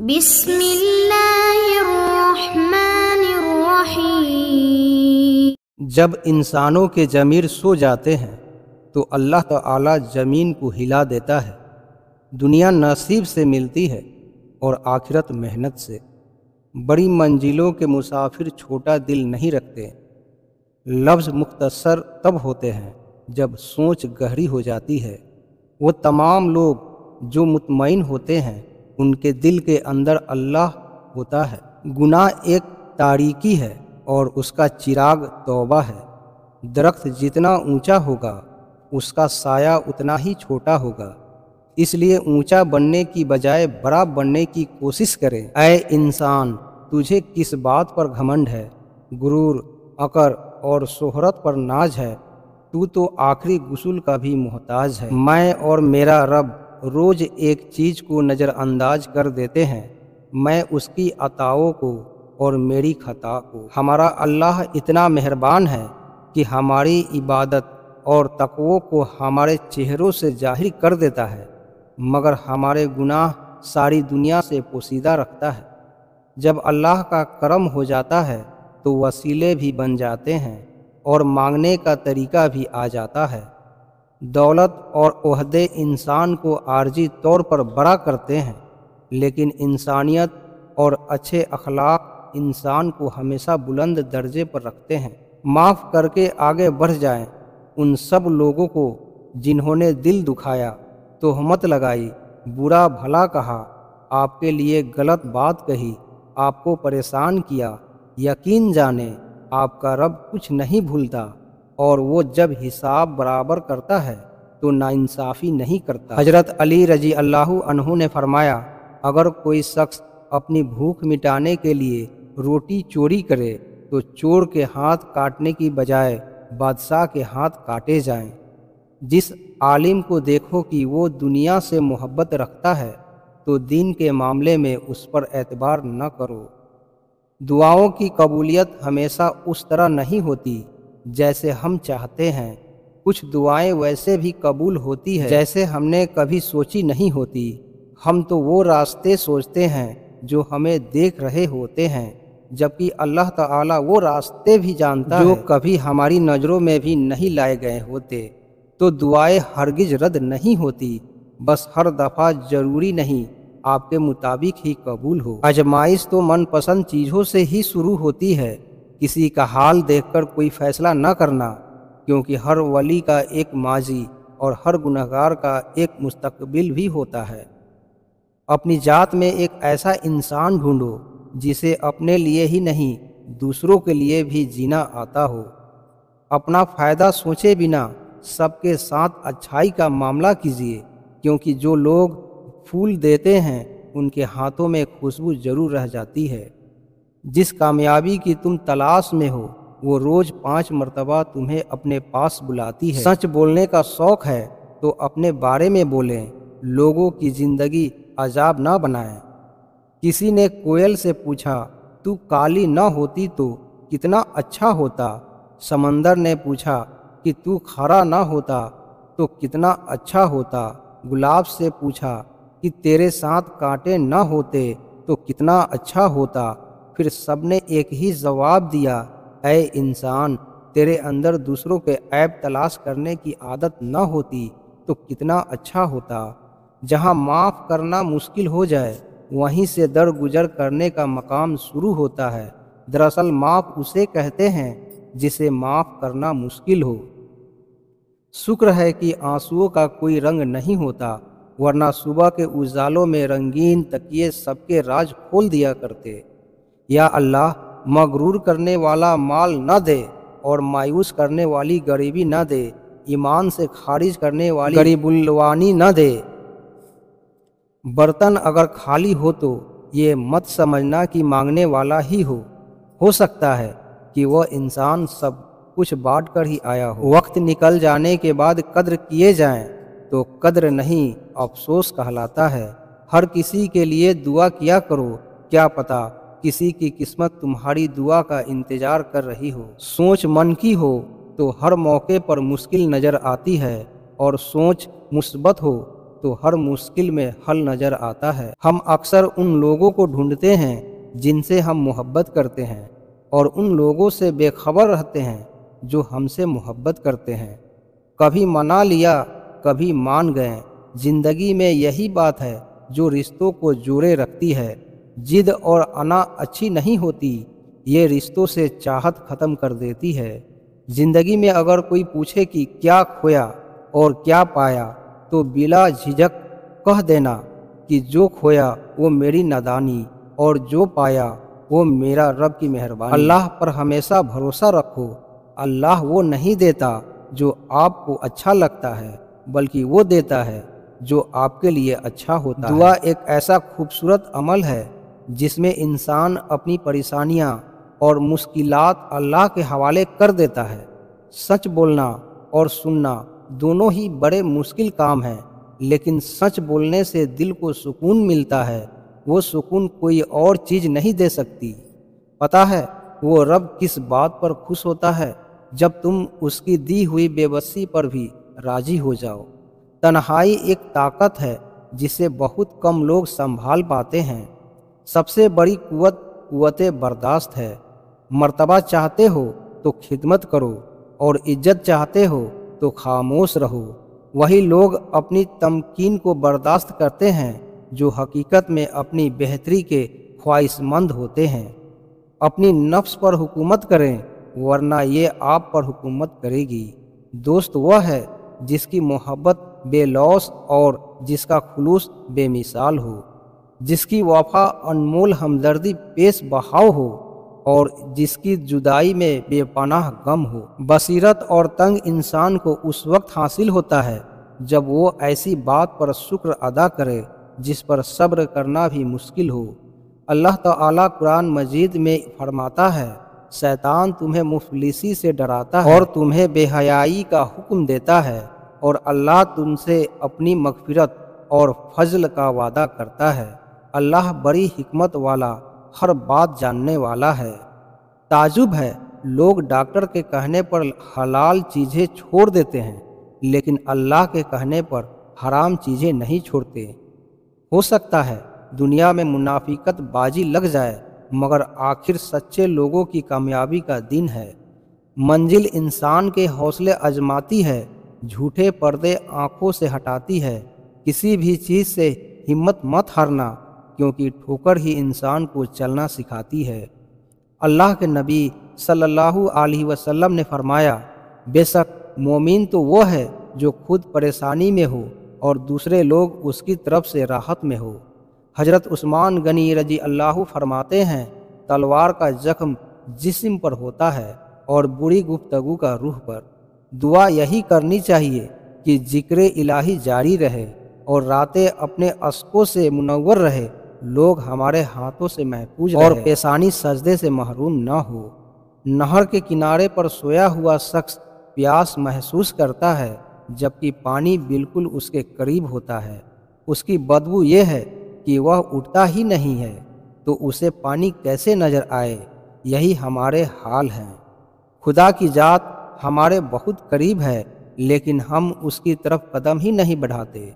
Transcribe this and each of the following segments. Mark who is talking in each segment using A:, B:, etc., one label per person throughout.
A: بسم اللہ الرحمن الرحیم۔
B: جب انسانوں کے ضمیر سو جاتے ہیں تو اللہ تعالی زمین کو ہلا دیتا ہے۔ دنیا نصیب سے ملتی ہے اور آخرت محنت سے۔ بڑی منزلوں کے مسافر چھوٹا دل نہیں رکھتے۔ لفظ مختصر تب ہوتے ہیں جب سوچ گہری ہو جاتی ہے۔ وہ تمام لوگ جو مطمئن ہوتے ہیں ان کے دل کے اندر اللہ ہوتا ہے۔ گناہ ایک تاریکی ہے اور اس کا چراغ توبہ ہے۔ درخت جتنا اونچا ہوگا اس کا سایہ اتنا ہی چھوٹا ہوگا، اس لیے اونچا بننے کی بجائے بڑا بننے کی کوشش کریں۔ اے انسان، تجھے کس بات پر گھمنڈ ہے؟ غرور، عقر اور شہرت پر ناز ہے؟ تو آخری غسل کا بھی محتاج ہے۔ میں اور میرا رب روز ایک چیز کو نظر انداز کر دیتے ہیں، میں اس کی عطاؤں کو اور میری خطا کو۔ ہمارا اللہ اتنا مہربان ہے کہ ہماری عبادت اور تقوی کو ہمارے چہروں سے ظاہر کر دیتا ہے، مگر ہمارے گناہ ساری دنیا سے پوشیدہ رکھتا ہے۔ جب اللہ کا کرم ہو جاتا ہے تو وسیلے بھی بن جاتے ہیں اور مانگنے کا طریقہ بھی آ جاتا ہے۔ دولت اور عہدے انسان کو عارضی طور پر بڑا کرتے ہیں، لیکن انسانیت اور اچھے اخلاق انسان کو ہمیشہ بلند درجے پر رکھتے ہیں۔ معاف کر کے آگے بڑھ جائیں ان سب لوگوں کو جنہوں نے دل دکھایا، تہمت لگائی، برا بھلا کہا، آپ کے لیے غلط بات کہی، آپ کو پریشان کیا۔ یقین جانیں آپ کا رب کچھ نہیں بھولتا، اور وہ جب حساب برابر کرتا ہے تو ناانصافی نہیں کرتا۔ حضرت علی رضی اللہ عنہ نے فرمایا، اگر کوئی شخص اپنی بھوک مٹانے کے لیے روٹی چوری کرے تو چور کے ہاتھ کاٹنے کی بجائے بادشاہ کے ہاتھ کاٹے جائیں۔ جس عالم کو دیکھو کہ وہ دنیا سے محبت رکھتا ہے تو دین کے معاملے میں اس پر اعتبار نہ کرو۔ دعاؤں کی قبولیت ہمیشہ اس طرح نہیں ہوتی جیسے ہم چاہتے ہیں۔ کچھ دعائیں ویسے بھی قبول ہوتی ہیں جیسے ہم نے کبھی سوچی نہیں ہوتی۔ ہم تو وہ راستے سوچتے ہیں جو ہمیں دیکھ رہے ہوتے ہیں، جبکہ اللہ تعالیٰ وہ راستے بھی جانتا ہے جو کبھی ہماری نظروں میں بھی نہیں لائے گئے ہوتے۔ تو دعائیں ہرگز رد نہیں ہوتی، بس ہر دفعہ ضروری نہیں آپ کے مطابق ہی قبول ہو۔ آزمائش تو من پسند چیزوں سے ہی شروع ہوتی ہے۔ کسی کا حال دیکھ کر کوئی فیصلہ نہ کرنا، کیونکہ ہر ولی کا ایک ماضی اور ہر گنہگار کا ایک مستقبل بھی ہوتا ہے۔ اپنی ذات میں ایک ایسا انسان ڈھونڈو جسے اپنے لیے ہی نہیں دوسروں کے لیے بھی جینا آتا ہو۔ اپنا فائدہ سوچے بنا سب کے ساتھ اچھائی کا معاملہ کیجیے، کیونکہ جو لوگ پھول دیتے ہیں ان کے ہاتھوں میں خوشبو ضرور رہ جاتی ہے۔ جس کامیابی کی تم تلاش میں ہو وہ روز 5 مرتبہ تمہیں اپنے پاس بلاتی ہے۔ سچ بولنے کا شوق ہے تو اپنے بارے میں بولیں، لوگوں کی زندگی عذاب نہ بنائیں۔ کسی نے کوئل سے پوچھا، تو کالی نہ ہوتی تو کتنا اچھا ہوتا؟ سمندر نے پوچھا کہ تو کھرا نہ ہوتا تو کتنا اچھا ہوتا؟ گلاب سے پوچھا کہ تیرے ساتھ کانٹے نہ ہوتے تو کتنا اچھا ہوتا؟ پھر سب نے ایک ہی جواب دیا، اے انسان، تیرے اندر دوسروں کے عیب تلاش کرنے کی عادت نہ ہوتی تو کتنا اچھا ہوتا۔ جہاں معاف کرنا مشکل ہو جائے وہیں سے درگزر کرنے کا مقام شروع ہوتا ہے۔ دراصل معاف اسے کہتے ہیں جسے معاف کرنا مشکل ہو۔ شکر ہے کہ آنسوؤں کا کوئی رنگ نہیں ہوتا، ورنہ صبح کے اجالوں میں رنگین تکیے سب کے راز کھول دیا کرتے۔ یا اللہ، مغرور کرنے والا مال نہ دے اور مایوس کرنے والی غریبی نہ دے، ایمان سے خارج کرنے والی غریب الوانی نہ دے۔ برتن اگر خالی ہو تو یہ مت سمجھنا کہ مانگنے والا ہی ہو سکتا ہے کہ وہ انسان سب کچھ بانٹ کر ہی آیا ہو۔ وقت نکل جانے کے بعد قدر کیے جائیں تو قدر نہیں افسوس کہلاتا ہے۔ ہر کسی کے لیے دعا کیا کرو، کیا پتہ کسی کی قسمت تمہاری دعا کا انتظار کر رہی ہو۔ سوچ من کی ہو تو ہر موقع پر مشکل نظر آتی ہے، اور سوچ مثبت ہو تو ہر مشکل میں حل نظر آتا ہے۔ ہم اکثر ان لوگوں کو ڈھونڈتے ہیں جن سے ہم محبت کرتے ہیں اور ان لوگوں سے بے خبر رہتے ہیں جو ہم سے محبت کرتے ہیں۔ کبھی منا لیا کبھی مان گئے۔ زندگی میں یہی بات ہے جو رشتوں کو جوڑے رکھتی ہے۔ جد اور انا اچھی نہیں ہوتی، یہ رشتوں سے چاہت ختم کر دیتی ہے۔ زندگی میں اگر کوئی پوچھے کہ کیا کھویا اور کیا پایا تو بلا جھجک کہہ دینا کہ جو کھویا وہ میری نادانی اور جو پایا وہ میرا رب کی مہربانی۔ اللہ پر ہمیشہ بھروسہ رکھو، اللہ وہ نہیں دیتا جو آپ کو اچھا لگتا ہے بلکہ وہ دیتا ہے جو آپ کے لیے اچھا ہوتا ہے۔ دعا ایک ایسا خوبصورت عمل ہے جس میں انسان اپنی پریشانیاں اور مشکلات اللہ کے حوالے کر دیتا ہے۔ سچ بولنا اور سننا دونوں ہی بڑے مشکل کام ہیں، لیکن سچ بولنے سے دل کو سکون ملتا ہے۔ وہ سکون کوئی اور چیز نہیں دے سکتی۔ پتہ ہے وہ رب کس بات پر خوش ہوتا ہے؟ جب تم اس کی دی ہوئی بے بسی پر بھی راضی ہو جاؤ۔ تنہائی ایک طاقت ہے جسے بہت کم لوگ سنبھال پاتے ہیں۔ سب سے بڑی قوت برداشت ہے۔ مرتبہ چاہتے ہو تو خدمت کرو اور عزت چاہتے ہو تو خاموش رہو۔ وہی لوگ اپنی تمکین کو برداشت کرتے ہیں جو حقیقت میں اپنی بہتری کے خواہش مند ہوتے ہیں۔ اپنی نفس پر حکومت کریں ورنہ یہ آپ پر حکومت کرے گی۔ دوست وہ ہے جس کی محبت بے لوث اور جس کا خلوص بے مثال ہو، جس کی وفا انمول ہمدردی پیش بہاؤ ہو اور جس کی جدائی میں بے پناہ غم ہو۔ بصیرت اور تنگ انسان کو اس وقت حاصل ہوتا ہے جب وہ ایسی بات پر شکر ادا کرے جس پر صبر کرنا بھی مشکل ہو۔ اللہ تعالیٰ قرآن مجید میں فرماتا ہے، شیطان تمہیں مفلسی سے ڈراتا ہے اور تمہیں بے حیائی کا حکم دیتا ہے، اور اللہ تم سے اپنی مغفرت اور فضل کا وعدہ کرتا ہے۔ اللہ بڑی حکمت والا، ہر بات جاننے والا ہے۔ تعجب ہے، لوگ ڈاکٹر کے کہنے پر حلال چیزیں چھوڑ دیتے ہیں لیکن اللہ کے کہنے پر حرام چیزیں نہیں چھوڑتے۔ ہو سکتا ہے دنیا میں منافقت بازی لگ جائے مگر آخر سچے لوگوں کی کامیابی کا دن ہے۔ منزل انسان کے حوصلے آزماتی ہے، جھوٹے پردے آنکھوں سے ہٹاتی ہے۔ کسی بھی چیز سے ہمت مت ہارنا کیونکہ ٹھوکر ہی انسان کو چلنا سکھاتی ہے۔ اللہ کے نبی صلی اللہ علیہ وسلم نے فرمایا، بے شک مومن تو وہ ہے جو خود پریشانی میں ہو اور دوسرے لوگ اس کی طرف سے راحت میں ہو۔ حضرت عثمان غنی رضی اللہ فرماتے ہیں، تلوار کا زخم جسم پر ہوتا ہے اور بری گفتگو کا روح پر۔ دعا یہی کرنی چاہیے کہ ذکر الہی جاری رہے اور راتیں اپنے اشکوں سے منور رہے، لوگ ہمارے ہاتھوں سے محفوظ رہے اور پیشانی سجدے سے محروم نہ ہو۔ نہر کے کنارے پر سویا ہوا شخص پیاس محسوس کرتا ہے جبکہ پانی بالکل اس کے قریب ہوتا ہے۔ اس کی بدبو یہ ہے کہ وہ اٹھتا ہی نہیں ہے، تو اسے پانی کیسے نظر آئے؟ یہی ہمارے حال ہے۔ خدا کی ذات ہمارے بہت قریب ہے لیکن ہم اس کی طرف قدم ہی نہیں بڑھاتے۔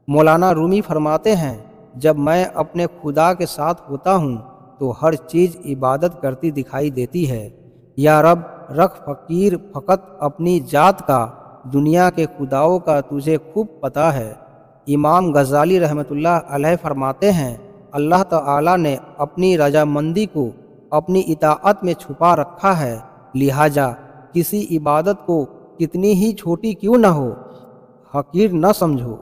B: مولانا رومی فرماتے ہیں، جب میں اپنے خدا کے ساتھ ہوتا ہوں تو ہر چیز عبادت کرتی دکھائی دیتی ہے۔ یا رب، رکھ فقیر فقط اپنی ذات کا، دنیا کے خداؤں کا تجھے خوب پتہ ہے۔ امام غزالی رحمۃ اللہ علیہ فرماتے ہیں، اللہ تعالیٰ نے اپنی رضامندی کو اپنی اطاعت میں چھپا رکھا ہے، لہٰذا کسی عبادت کو کتنی ہی چھوٹی کیوں نہ ہو حقیر نہ سمجھو۔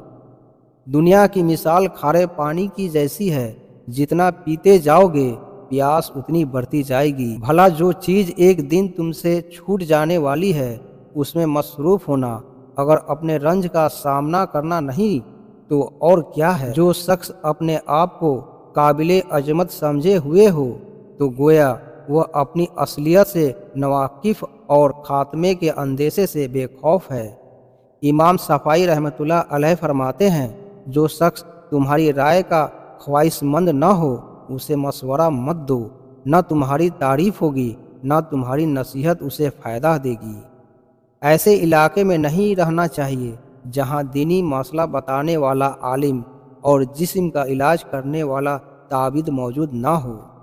B: دنیا کی مثال کھارے پانی کی جیسی ہے، جتنا پیتے جاؤ گے پیاس اتنی بڑھتی جائے گی۔ بھلا جو چیز ایک دن تم سے چھوٹ جانے والی ہے اس میں مصروف ہونا اگر اپنے رنج کا سامنا کرنا نہیں تو اور کیا ہے۔ جو شخص اپنے آپ کو قابل عظمت سمجھے ہوئے ہو تو گویا وہ اپنی اصلیت سے ناواقف اور خاتمے کے اندیشے سے بے خوف ہے۔ امام صفائی رحمۃ اللہ علیہ فرماتے ہیں، جو شخص تمہاری رائے کا خواہش مند نہ ہو اسے مشورہ مت دو، نہ تمہاری تعریف ہوگی نہ تمہاری نصیحت اسے فائدہ دے گی۔ ایسے علاقے میں نہیں رہنا چاہیے جہاں دینی مسئلہ بتانے والا عالم اور جسم کا علاج کرنے والا تعویذ موجود نہ ہو۔